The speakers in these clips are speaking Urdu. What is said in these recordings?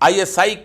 ISI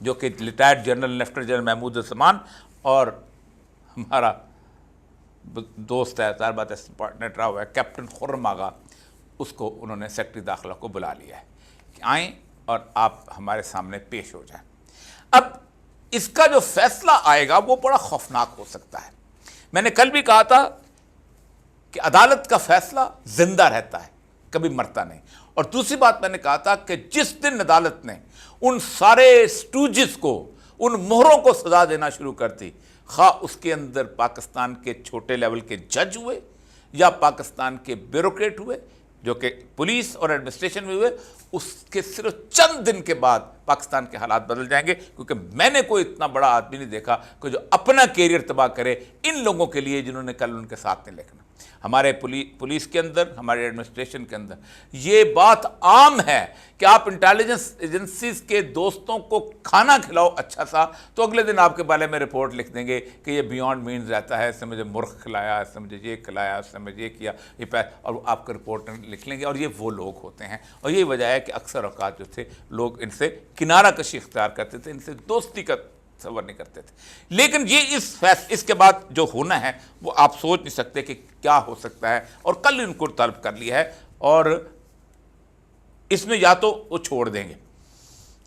جو کہ retired general lieutenant general Mahmood uz-Zaman اور ہمارا دوست ہے، ظاہر بات ہے پارٹنر رہا ہوا ہے کیپٹن خرم آغا، اس کو انہوں نے سیکرٹری داخلہ کو بلا لیا ہے کہ آئیں اور آپ ہمارے سامنے پیش ہو جائیں۔ اب اس کا جو فیصلہ آئے گا وہ بڑا خوفناک ہو سکتا ہے۔ میں نے کل بھی کہا تھا کہ عدالت کا فیصلہ زندہ رہتا ہے، کبھی مرتا نہیں، اور دوسری بات میں نے کہا تھا کہ جس دن عدالت نے ان سارے اسٹوجز کو، ان مہروں کو سزا دینا شروع کر دی، خواہ اس کے اندر پاکستان کے چھوٹے لیول کے جج ہوئے یا پاکستان کے بیوروکریٹ ہوئے جو کہ پولیس اور ایڈمنسٹریشن میں ہوئے، اس کے صرف چند دن کے بعد پاکستان کے حالات بدل جائیں گے، کیونکہ میں نے کوئی اتنا بڑا آدمی نہیں دیکھا کہ جو اپنا کیریئر تباہ کرے ان لوگوں کے لیے جنہوں نے کل ان کے ساتھ نہیں لکھنا۔ ہمارے پولیس کے اندر، ہمارے ایڈمنسٹریشن کے اندر یہ بات عام ہے کہ آپ انٹیلیجنس ایجنسیز کے دوستوں کو کھانا کھلاؤ اچھا سا، تو اگلے دن آپ کے بارے میں رپورٹ لکھ دیں گے کہ یہ بیونڈ مینز رہتا ہے، اس نے مجھے مرغ کھلایا، اس نے مجھے یہ کھلایا، اس نے مجھے یہ کیا، اور آپ کا رپورٹ لکھ لیں گے، اور یہ وہ لوگ ہوتے ہیں۔ اور یہی وجہ ہے کہ اکثر اوقات جو تھے لوگ ان سے کنارہ کشی اختیار کرتے تھے، ان سے دوستی کا تصور نہیں کرتے تھے۔ لیکن یہ اس کے بعد جو ہونا ہے وہ آپ سوچ نہیں سکتے کہ کیا ہو سکتا ہے، اور کل ان کو طلب کر لیا ہے، اور اس میں یا تو وہ چھوڑ دیں گے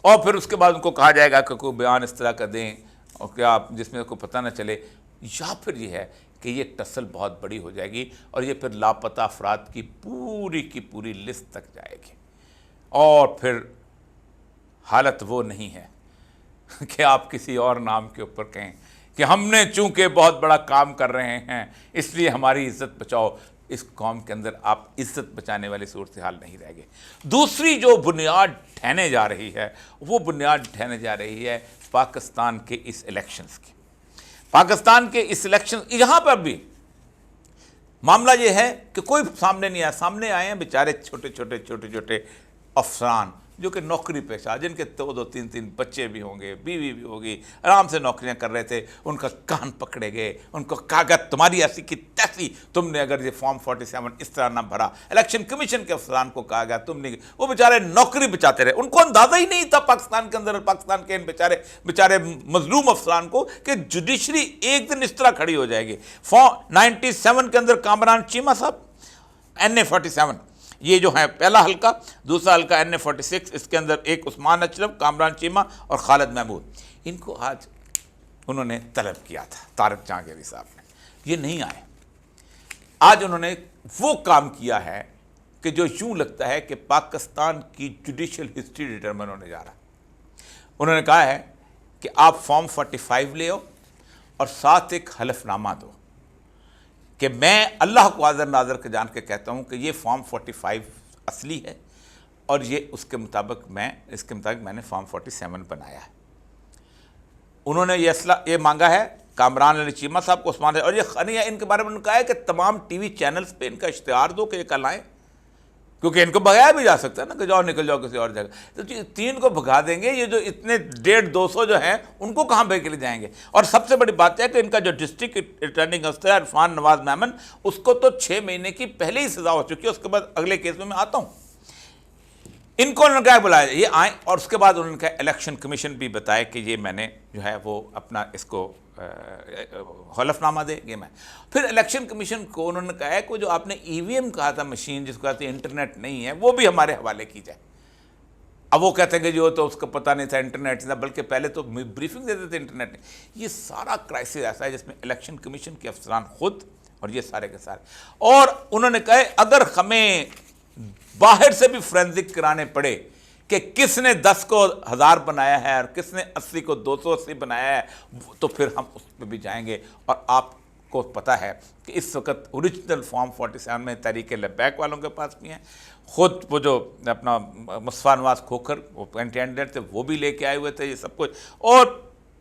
اور پھر اس کے بعد ان کو کہا جائے گا کہ کوئی بیان اس طرح کا دیں اور کیا جس میں کوئی پتہ نہ چلے، یا پھر یہ ہے کہ یہ ٹسل بہت بڑی ہو جائے گی اور یہ پھر لاپتہ افراد کی پوری لسٹ تک جائے گی، اور پھر حالت وہ نہیں ہے کہ آپ کسی اور نام کے اوپر کہیں کہ ہم نے چونکہ بہت بڑا کام کر رہے ہیں اس لیے ہماری عزت بچاؤ۔ اس قوم کے اندر آپ عزت بچانے والی صورتحال نہیں رہ گئے۔ دوسری جو بنیاد ڈھہنے جا رہی ہے وہ بنیاد ڈھہنے جا رہی ہے پاکستان کے اس الیکشنز کی۔ پاکستان کے اس الیکشن، یہاں پر بھی معاملہ یہ ہے کہ کوئی سامنے نہیں آیا، سامنے آئے ہیں بیچارے چھوٹے افسران جو کہ نوکری پیشہ، جن کے 2-3 بچے بھی ہوں گے، بیوی بھی ہوگی، آرام سے نوکریاں کر رہے تھے، ان کا کان پکڑے گئے، ان کو کاغذ تمہاری ایسی کی تیسی، تم نے اگر یہ فارم 47 اس طرح نہ بھرا، الیکشن کمیشن کے افسران کو کہا گیا تم نے، وہ بیچارے نوکری بچاتے رہے، ان کو اندازہ ہی نہیں تھا پاکستان کے اندر اور پاکستان کے ان بیچارے مظلوم افسران کو کہ جوڈیشری ایک دن اس طرح کھڑی ہو جائے گی۔ 97 کے اندر کامران چیمہ صاحب، NA47 یہ جو ہے پہلا حلقہ، دوسرا حلقہ NA46، اس کے اندر ایک عثمان اشرف، کامران چیمہ اور خالد محمود، ان کو آج انہوں نے طلب کیا تھا طارق جہانگیری صاحب نے، یہ نہیں آئے۔ آج انہوں نے وہ کام کیا ہے کہ جو یوں لگتا ہے کہ پاکستان کی جوڈیشل ہسٹری ڈٹرمن ہونے جا رہا ہے۔ انہوں نے کہا ہے کہ آپ فارم 45 لے آؤ اور ساتھ ایک حلف نامہ دو کہ میں اللہ کو حاضر ناظر کے جان کے کہتا ہوں کہ یہ فارم 45 اصلی ہے اور یہ اس کے مطابق میں نے فارم 47 بنایا ہے۔ انہوں نے یہ مانگا ہے کامران علی چیمہ صاحب کو، عثمان، اور یہ ان کے بارے میں کہا ہے کہ تمام ٹی وی چینلز پہ ان کا اشتہار دو کہ یہ کل آئیں، کیونکہ ان کو بھگایا بھی جا سکتا ہے نا کہ جاؤ نکل جاؤ کسی اور جگہ، تو 3 کو بھگا دیں گے، یہ جو اتنے 150-200 جو ہیں ان کو کہاں بھیج کے لے جائیں گے۔ اور سب سے بڑی بات ہے کہ ان کا جو ڈسٹرکٹ ریٹرننگ افسر عرفان نواز میمن، اس کو تو 6 مہینے کی پہلے ہی سزا ہو چکی ہے، اس کے بعد اگلے کیس میں آتا ہوں۔ ان کو انہوں نے کہا بلایا یہ آئیں، اور اس کے بعد انہوں نے کہا الیکشن کمیشن بھی بتائے کہ یہ میں نے جو ہے وہ اپنا اس کو حلف نامہ دے گے۔ میں پھر الیکشن کمیشن کو انہوں نے کہا ہے کہ جو آپ نے EVM کہا تھا مشین جس کو کہتے ہیں انٹرنیٹ نہیں ہے، وہ بھی ہمارے حوالے کی جائے۔ اب وہ کہتے ہیں کہ جو تو اس کو پتہ نہیں تھا انٹرنیٹ تھا، بلکہ پہلے تو بریفنگ دیتے تھے انٹرنیٹ نہیں۔ یہ سارا کرائسس ایسا ہے جس میں الیکشن کمیشن کے افسران خود اور یہ سارے کے سارے، اور انہوں نے کہا اگر ہمیں باہر سے بھی فرینزک کرانے پڑے کہ کس نے 10 کو 1000 بنایا ہے اور کس نے 80 کو 280 بنایا ہے، تو پھر ہم اس پہ بھی جائیں گے۔ اور آپ کو پتہ ہے کہ اس وقت اوریجنل فارم 47 میں تحریک لبیک والوں کے پاس بھی ہیں، خود وہ جو اپنا مصطفیٰ نواز کھوکھر وہ کینڈیڈیٹ تھے وہ بھی لے کے آئے ہوئے تھے، یہ سب کچھ۔ اور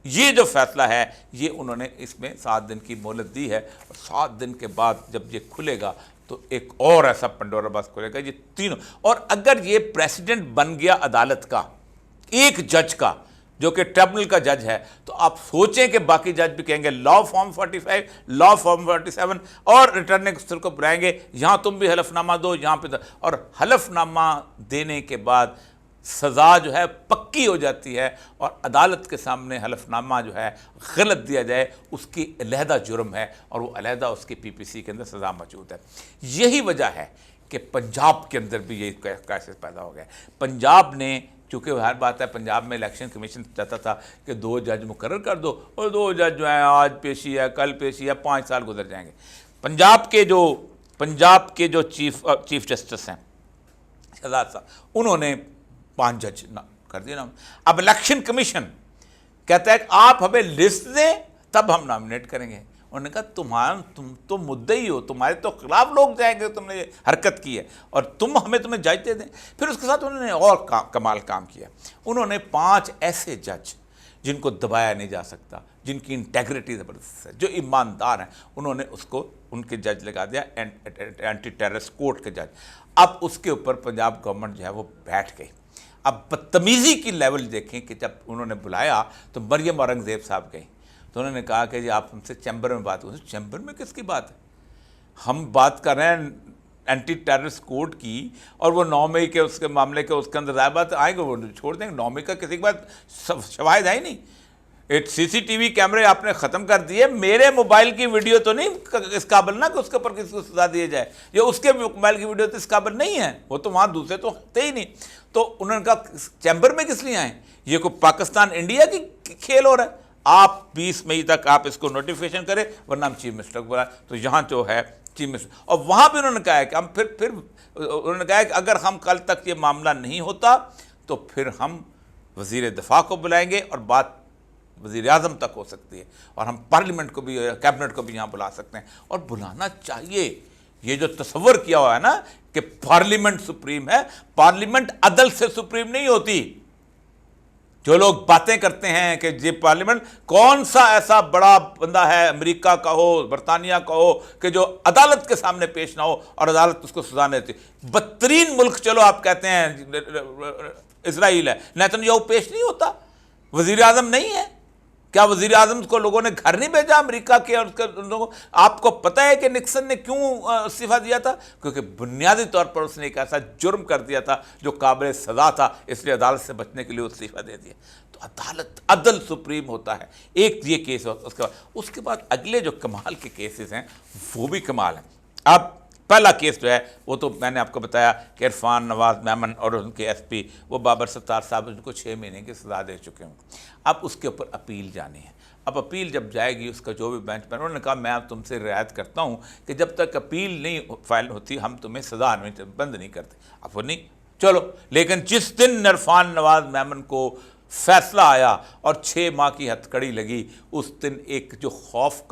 یہ جو فیصلہ ہے یہ انہوں نے اس میں 7 دن کی مہلت دی ہے، اور 7 دن کے بعد جب یہ کھلے گا تو ایک اور ایسا پنڈورا باکس کھلے گا، یہ تینوں۔ اور اگر یہ پریسیڈنٹ بن گیا عدالت کا ایک جج کا جو کہ ٹریبونل کا جج ہے، تو آپ سوچیں کہ باقی جج بھی کہیں گے لا فارم 45، لا فارم 47، اور ریٹرننگ افسر کو بلائیں گے، یہاں تم بھی حلف نامہ دو، یہاں پہ اور حلف نامہ دینے کے بعد سزا جو ہے پکی ہو جاتی ہے اور عدالت کے سامنے حلف نامہ جو ہے غلط دیا جائے اس کی علیحدہ جرم ہے اور وہ علیحدہ اس کی پی پی سی کے اندر سزا موجود ہے۔ یہی وجہ ہے کہ پنجاب کے اندر بھی یہ کرائسس پیدا ہو گیا۔ پنجاب نے، چونکہ ہر بات ہے پنجاب میں الیکشن کمیشن چاہتا تھا کہ 2 جج مقرر کر دو، اور 2 جج جو ہیں آج پیشی ہے، کل پیشی ہے، 5 سال گزر جائیں گے۔ پنجاب کے جو چیف جسٹس ہیں شہزاد صاحب، انہوں نے 5 جج کر دیے نا۔ اب الیکشن کمیشن کہتا ہے کہ آپ ہمیں لسٹ دیں تب ہم نامنیٹ کریں گے۔ انہوں نے کہا تم تو مدعی ہو، تمہارے تو خلاف لوگ جائیں گے، تم نے یہ حرکت کی ہے، اور تمہیں جج دے دیں۔ پھر اس کے ساتھ انہوں نے اور کمال کام کیا۔ انہوں نے 5 ایسے جج جن کو دبایا نہیں جا سکتا، جن کی انٹیگریٹی زبردست ہے، جو ایماندار ہیں، انہوں نے اس کو ان کے جج لگا دیا، اینٹی ٹیررسٹ کورٹ کے جج۔ اب اس کے اوپر پنجاب گورنمنٹ جو ہے وہ بیٹھ گئی۔ اب بدتمیزی کی لیول دیکھیں کہ جب انہوں نے بلایا تو مریم اورنگزیب صاحب گئیں تو انہوں نے کہا کہ جی آپ ہم سے چیمبر میں بات کریں۔ چیمبر میں کس کی بات ہے؟ ہم بات کر رہے ہیں اینٹی ٹیررسٹ کوڈ کی، اور وہ 9 مئی کے اس کے معاملے کے اس کے اندر ظاہر بات آئیں گے، وہ چھوڑ دیں گے۔ 9 مئی کا کسی کے بعد شواہد ہے ہی نہیں۔ CCTV کیمرے آپ نے ختم کر دیے، میرے موبائل کی ویڈیو تو نہیں اس قابل نہ کہ اس کے اوپر کسی کو سزا دی جائے، یا اس کے موبائل کی ویڈیو تو اس قابل نہیں ہے، وہ تو وہاں دوسرے تو تھے ہی نہیں۔ تو انہوں نے کہا چیمبر میں کس لیے آئیں؟ یہ کوئی پاکستان انڈیا کی کھیل ہو رہا ہے، آپ 20 مئی تک آپ اس کو نوٹیفیکیشن کریں ورنہ ہم چیف منسٹر کو بلائیں۔ تو یہاں جو ہے چیف منسٹر، اور وہاں بھی انہوں نے کہا ہے کہ ہم پھر انہوں نے کہا ہے کہ اگر ہم کل تک یہ معاملہ نہیں ہوتا تو پھر ہم وزیر دفاع کو بلائیں گے، اور بات وزیر اعظم تک ہو سکتی ہے، اور ہم پارلیمنٹ کو بھی، کیبنٹ کو بھی یہاں بلا سکتے ہیں، اور بلانا چاہیے۔ یہ جو تصور کیا ہوا ہے نا کہ پارلیمنٹ سپریم ہے، پارلیمنٹ عدل سے سپریم نہیں ہوتی۔ جو لوگ باتیں کرتے ہیں کہ یہ پارلیمنٹ، کون سا ایسا بڑا بندہ ہے امریکہ کا ہو، برطانیہ کا ہو، کہ جو عدالت کے سامنے پیش نہ ہو اور عدالت اس کو سزا نہیں دیتی؟ بدترین ملک چلو آپ کہتے ہیں اسرائیل ہے، نیتن یاہو پیش نہیں ہوتا، وزیر اعظم نہیں ہے۔ کیا وزیر اعظم کو لوگوں نے گھر نہیں بھیجا امریکہ کے؟ اور لوگوں آپ کو پتہ ہے کہ نکسن نے کیوں استعفیٰ دیا تھا؟ کیونکہ بنیادی طور پر اس نے ایک ایسا جرم کر دیا تھا جو قابل سزا تھا، اس لیے عدالت سے بچنے کے لیے استعفیٰ دے دیا۔ تو عدالت عدل سپریم ہوتا ہے۔ ایک یہ کیس ہے، اس کے بعد اگلے جو کمال کے کیسز ہیں وہ بھی کمال ہیں۔ اب پہلا کیس جو ہے وہ تو میں نے آپ کو بتایا کہ عرفان نواز میمن اور ان کے ایس پی وہ بابر ستار صاحب ان کو 6 مہینے کی سزا دے چکے ہوں۔ اب اس کے اوپر اپیل جانی ہے۔ اب اپیل جب جائے گی، اس کا جو بھی بینچ پر، انہوں نے کہا میں اب تم سے رعایت کرتا ہوں کہ جب تک اپیل نہیں فائل ہوتی ہم تمہیں سزا بند نہیں کرتے۔ اب وہ نہیں، چلو، لیکن جس دن عرفان نواز میمن کو فیصلہ آیا اور 6 ماہ کی ہتھکڑی لگی، اس دن ایک جو خوف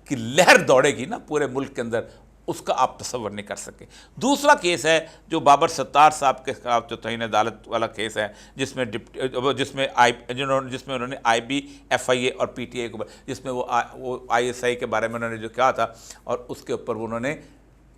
کی لہر دوڑے گی نا پورے ملک کے اندر، اس کا آپ تصور نہیں کر سکے۔ دوسرا کیس ہے جو بابر ستار صاحب کے خلاف جو توہین عدالت والا کیس ہے، جس میں انہوں نے IB FIA اور PTI کو، جس میں وہ ISI کے بارے میں انہوں نے جو کہا تھا، اور اس کے اوپر انہوں نے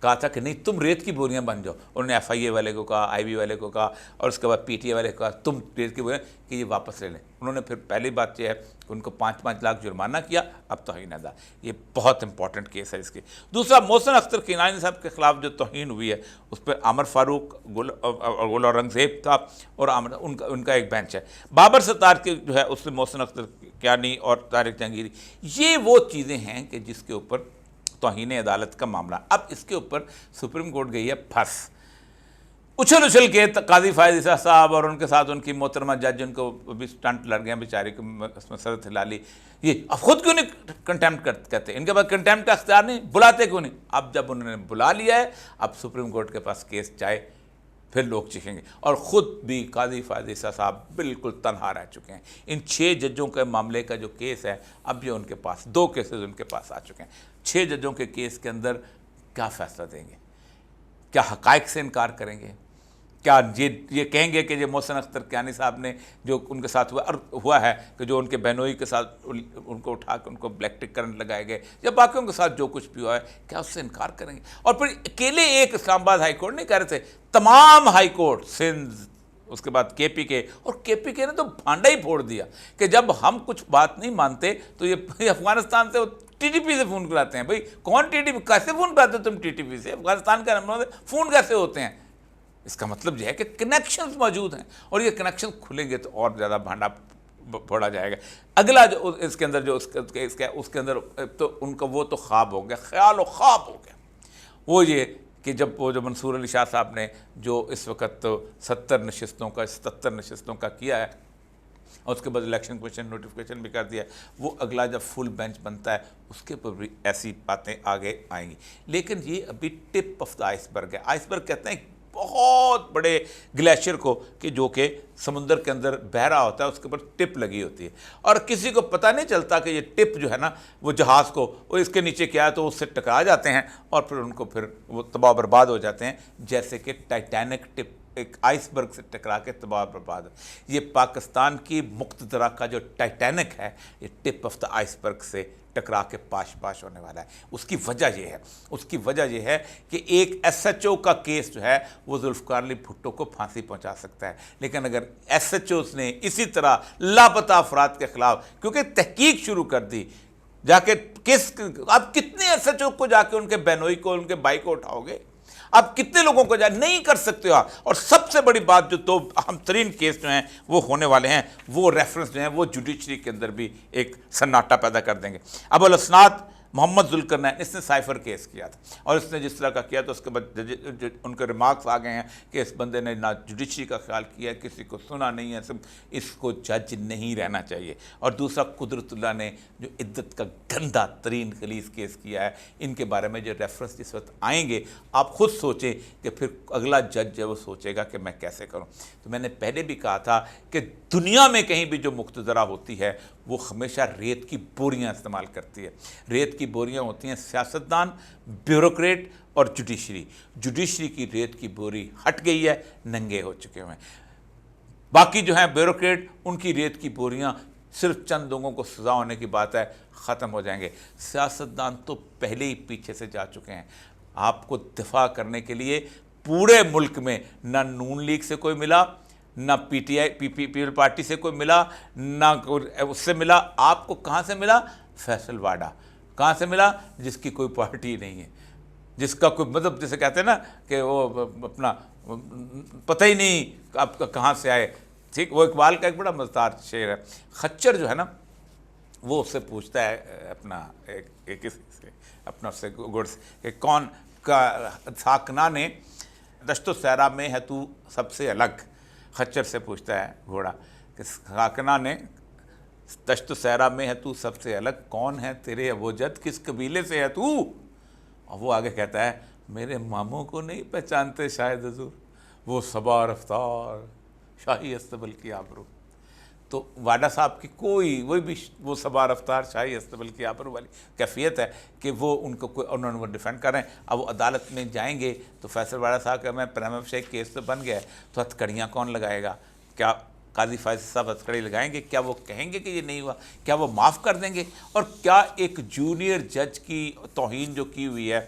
کہا تھا کہ نہیں تم ریت کی بوریاں بن جاؤ۔ انہوں نے FIA والے کو کہا، IB والے کو کہا، اور اس کے بعد PTI والے کو کہا تم ریت کی بوریاں کہ یہ واپس لے لیں۔ انہوں نے پھر پہلی بات یہ ہے کہ ان کو 5-5 لاکھ جرمانہ کیا۔ اب توہین عدالت، یہ بہت امپورٹنٹ کیس ہے اس کی۔ دوسرا محسن اختر کنانی صاحب کے خلاف جو توہین ہوئی ہے، اس پہ عامر فاروق، گل اورنگزیب تھا، اور ان کا ایک بینچ ہے۔ بابر ستار کے جو ہے اس میں محسن اختر کنانی اور طارق جہانگیری، یہ وہ چیزیں ہیں کہ جس کے اوپر توہین عدالت کا معاملہ۔ اب اس کے اوپر سپریم کورٹ گئی ہے پھنس، اچھل کے قاضی فائز عیسیٰ صاحب اور ان کے ساتھ ان کی محترمہ جج، ان کو بھی سٹنٹ لڑ گئے بیچاری کو، اس میں سرت ہلالی۔ یہ اب خود کیوں نہیں کنٹیمپٹ کہتے؟ ان کے پاس کنٹیمپٹ کا اختیار نہیں، بلاتے کیوں نہیں؟ اب جب انہوں نے بلا لیا ہے، اب سپریم کورٹ کے پاس کیس جائے پھر لوگ چیخیں گے۔ اور خود بھی قاضی فائز عیسیٰ صاحب بالکل تنہا رہ چکے ہیں۔ ان 6 ججوں کے معاملے کا جو کیس ہے، اب یہ ان کے پاس 2 کیسز ان کے پاس آ چکے ہیں۔ 6 ججوں کے کیس کے اندر کیا فیصلہ دیں گے؟ کیا حقائق سے انکار کریں گے؟ کیا یہ کہیں گے کہ یہ محسن اختر کنانی صاحب نے جو ان کے ساتھ ہوا ہے کہ جو ان کے بہنوئی کے ساتھ ان کو اٹھا کے ان کو بلیک ٹک کرنٹ لگائے گئے، یا باقیوں کے ساتھ جو کچھ بھی ہوا ہے، کیا اس سے انکار کریں گے؟ اور پھر اکیلے ایک اسلام آباد ہائی کورٹ نہیں کہہ رہے تھے، تمام ہائی کورٹ، سندھ، اس کے بعد KPK، اور KPK نے تو بھانڈا ہی پھوڑ دیا کہ جب ہم کچھ بات نہیں مانتے تو یہ افغانستان سے TTP سے فون کراتے ہیں۔ بھائی کون TTP؟ کیسے فون کراتے ہو تم TTP سے؟ افغانستان کا نمبر فون کیسے ہوتے ہیں؟ اس کا مطلب یہ ہے کہ کنیکشنز موجود ہیں، اور یہ کنیکشن کھلیں گے تو اور زیادہ بھانڈا پھوڑا جائے گا۔ اگلا جو اس کے اندر جو اس کے اندر تو ان کا وہ تو خواب ہو گیا، خیال و خواب ہو گیا، وہ یہ کہ جب وہ جو منصور علی شاہ صاحب نے جو اس وقت 70 نشستوں کا 77 نشستوں کا کیا ہے، اور اس کے بعد الیکشن کمیشن نوٹیفیکیشن بھی کر دیا ہے، وہ اگلا جب فل بینچ بنتا ہے اس کے پر بھی ایسی باتیں آگے آئیں گی۔ لیکن یہ ابھی ٹپ آف دا آئس برگ ہے۔ آئس برگ کہتے ہیں بہت بڑے گلیشیئر کو کہ جو کہ سمندر کے اندر بہہ رہا ہوتا ہے، اس کے اوپر ٹپ لگی ہوتی ہے، اور کسی کو پتہ نہیں چلتا کہ یہ ٹپ جو ہے نا وہ جہاز کو وہ اس کے نیچے کیا ہے تو اس سے ٹکرا جاتے ہیں، اور پھر ان کو پھر وہ تباہ برباد ہو جاتے ہیں، جیسے کہ ٹائٹینک ٹپ ایک آئس برگ سے ٹکرا کے تباہ برباد۔ یہ پاکستان کی مقتدرہ کا جو ٹائٹینک ہے، یہ ٹپ آف دا آئس برگ سے ٹکرا کے پاش پاش ہونے والا ہے۔ اس کی وجہ یہ ہے کہ ایک ایس ایچ او کا کیس جو ہے وہ ذوالفقار علی بھٹو کو پھانسی پہنچا سکتا ہے، لیکن اگر ایس ایچ اوز نے اسی طرح لاپتہ افراد کے خلاف کیونکہ تحقیق شروع کر دی، جا کے آپ کتنے ایس ایچ او کو جا کے ان کے بہنوئی کو ان کے بھائی کو اٹھاؤ گے؟ آپ کتنے لوگوں کو نہیں کر سکتے ہو آپ۔ اور سب سے بڑی بات جو دو اہم ترین کیس جو ہیں وہ ہونے والے ہیں، وہ ریفرنس جو ہیں وہ جوڈیشری کے اندر بھی ایک سناٹا پیدا کر دیں گے۔ ابو الاسناد محمد ذوالقرنین، اس نے سائفر کیس کیا تھا، اور اس نے جس طرح کا کیا تو اس کے بعد ان کے ریمارکس آ گئے ہیں کہ اس بندے نے نہ جوڈیشری کا خیال کیا، کسی کو سنا نہیں ہے، اس کو جج نہیں رہنا چاہیے۔ اور دوسرا قدرت اللہ نے جو عدت کا گندا ترین خلیص کیس کیا ہے، ان کے بارے میں جو ریفرنس جس وقت آئیں گے آپ خود سوچیں کہ پھر اگلا جج جو وہ سوچے گا کہ میں کیسے کروں۔ تو میں نے پہلے بھی کہا تھا کہ دنیا میں کہیں بھی جو مقتدرہ ہوتی ہے وہ ہمیشہ ریت کی بوریاں استعمال کرتی ہے۔ ریت کی بوریاں ہوتی ہیں سیاستدان، بیوروکریٹ اور جوڈیشری کی ریت کی بوری ہٹ گئی ہے، ننگے ہو چکے ہوئے ہیں۔ باقی جو ہیں بیوروکریٹ، ان کی ریت کی بوریاں صرف چند لوگوں کو سزا ہونے کی بات ہے، ختم ہو جائیں گے۔ سیاستدان تو پہلے ہی پیچھے سے جا چکے ہیں۔ آپ کو دفاع کرنے کے لیے پورے ملک میں نہ نون لیگ سے کوئی ملا، نہ P T I people party سے کوئی ملا، نہ اس سے ملا۔ آپ کو کہاں سے ملا؟ فیصل واڈا۔ کہاں سے ملا؟ جس کی کوئی پارٹی نہیں ہے، جس کا کوئی مطلب جسے کہتے ہیں نا کہ وہ اپنا پتہ ہی نہیں آپ کہاں سے آئے۔ ٹھیک، وہ اقبال کا ایک بڑا مزدار شعر ہے۔ خچر جو ہے نا وہ اس سے پوچھتا ہے اپنا اپنا اس سے گڑ سے کہ کون کا ساکنا نے دشت و صحرا میں ہے تو سب سے الگ۔ خچر سے پوچھتا ہے گھوڑا کہ ساکنا نے دشت و صحرا میں ہے تو سب سے الگ، کون ہے تیرے ابوجد، کس قبیلے سے ہے تو؟ اور وہ آگے کہتا ہے میرے ماموں کو نہیں پہچانتے شاید حضور، وہ صبا رفتار شاہی استبل کی آبرو۔ تو واڈا صاحب کی وہی بھی وہ صبا رفتار شاہی استبل کی آبرو والی کیفیت ہے کہ وہ ان کو انہوں نے وہ ڈیفینڈ کر رہے ہیں۔ اب وہ عدالت میں جائیں گے تو فیصل واڈا صاحب کہ میں پریما فیسی کیس تو بن گیا ہے، تو ہتھکڑیاں کون لگائے گا؟ کیا قاضی فائز صاحب ہتھکڑی لگائیں گے؟ کیا وہ کہیں گے کہ یہ نہیں ہوا؟ کیا وہ معاف کر دیں گے؟ اور کیا ایک جونیئر جج کی توہین جو کی ہوئی ہے،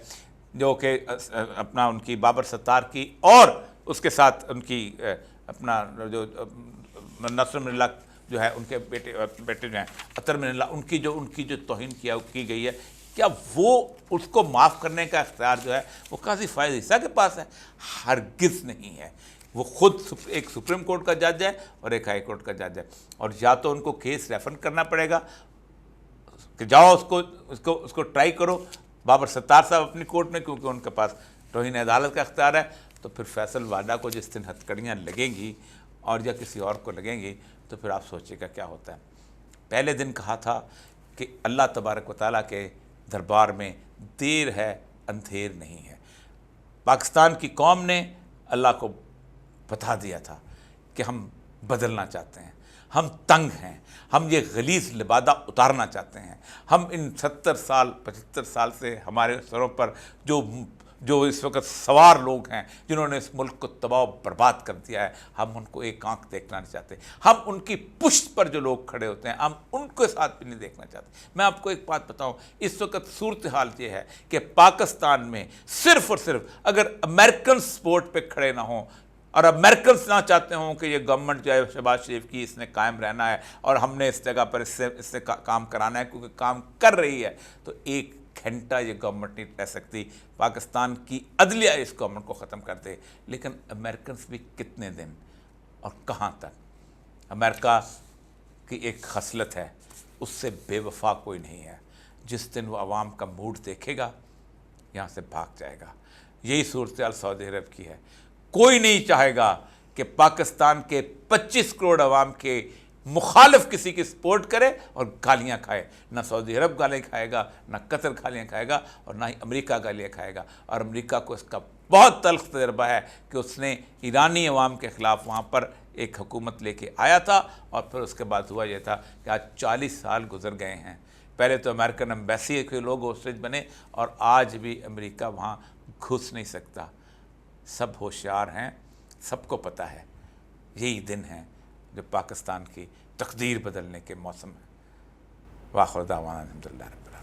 جو کہ اپنا ان کی بابر ستار کی اور اس کے ساتھ ان کی اپنا جو نصر من اللہ جو ہے ان کے بیٹے جو ہیں عطر من اللہ، ان کی جو توہین کی گئی ہے، کیا وہ اس کو معاف کرنے کا اختیار جو ہے وہ قاضی فائز عیسیٰ کے پاس ہے؟ ہرگز نہیں ہے۔ وہ خود ایک سپریم کورٹ کا جج ہے اور ایک ہائی کورٹ کا جج ہے، اور یا تو ان کو کیس ریفر کرنا پڑے گا کہ جاؤ اس کو ٹرائی کرو بابر ستار صاحب اپنی کورٹ میں، کیونکہ ان کے پاس توہین عدالت کا اختیار ہے، تو پھر فیصل واڈا کو جس دن ہتھکڑیاں لگیں گی اور یا کسی اور کو لگیں گی تو پھر آپ سوچیے گا کیا ہوتا ہے۔ پہلے دن کہا تھا کہ اللہ تبارک و تعالیٰ کے دربار میں دیر ہے اندھیر نہیں ہے۔ پاکستان کی قوم نے اللہ کو بتا دیا تھا کہ ہم بدلنا چاہتے ہیں، ہم تنگ ہیں، ہم یہ غلیظ لبادہ اتارنا چاہتے ہیں۔ ہم ان 70 سال 75 سال سے ہمارے سروں پر جو اس وقت سوار لوگ ہیں جنہوں نے اس ملک کو تباہ و برباد کر دیا ہے، ہم ان کو ایک آنکھ دیکھنا نہیں چاہتے۔ ہم ان کی پشت پر جو لوگ کھڑے ہوتے ہیں ہم ان کے ساتھ بھی نہیں دیکھنا چاہتے۔ میں آپ کو ایک بات بتاؤں، اس وقت صورتحال یہ ہے کہ پاکستان میں صرف اور صرف اگر امریکن سپورٹ پہ کھڑے نہ ہوں اور امریکنس نہ چاہتے ہوں کہ یہ گورنمنٹ جو ہے شہباز شریف کی اس نے قائم رہنا ہے اور ہم نے اس جگہ پر اس سے کام کرانا ہے کیونکہ کام کر رہی ہے، تو ایک گھنٹہ یہ گورنمنٹ نہیں رہ سکتی، پاکستان کی عدلیہ اس گورنمنٹ کو ختم کر دے، لیکن امریکنز بھی کتنے دن اور کہاں تک؟ امریکہ کی ایک خصلت ہے، اس سے بے وفا کوئی نہیں ہے، جس دن وہ عوام کا موڈ دیکھے گا یہاں سے بھاگ جائے گا۔ یہی صورتحال سعودی عرب کی ہے۔ کوئی نہیں چاہے گا کہ پاکستان کے 25 کروڑ عوام کے مخالف کسی کی سپورٹ کرے اور گالیاں کھائے۔ نہ سعودی عرب گالیاں کھائے گا، نہ قطر گالیاں کھائے گا، اور نہ ہی امریکہ گالیاں کھائے گا۔ اور امریکہ کو اس کا بہت تلخ تجربہ ہے کہ اس نے ایرانی عوام کے خلاف وہاں پر ایک حکومت لے کے آیا تھا، اور پھر اس کے بعد ہوا یہ تھا کہ آج 40 سال گزر گئے ہیں۔ پہلے تو امریکن ایمبیسی کے لوگ ہوسٹیج بنے، اور آج بھی امریکہ وہاں گھس نہیں سکتا۔ سب ہوشیار ہیں، سب کو پتہ ہے یہی دن ہیں جو پاکستان کی تقدیر بدلنے کے موسم ہے۔ وآخر دعوانا الحمدللہ رب العالمین۔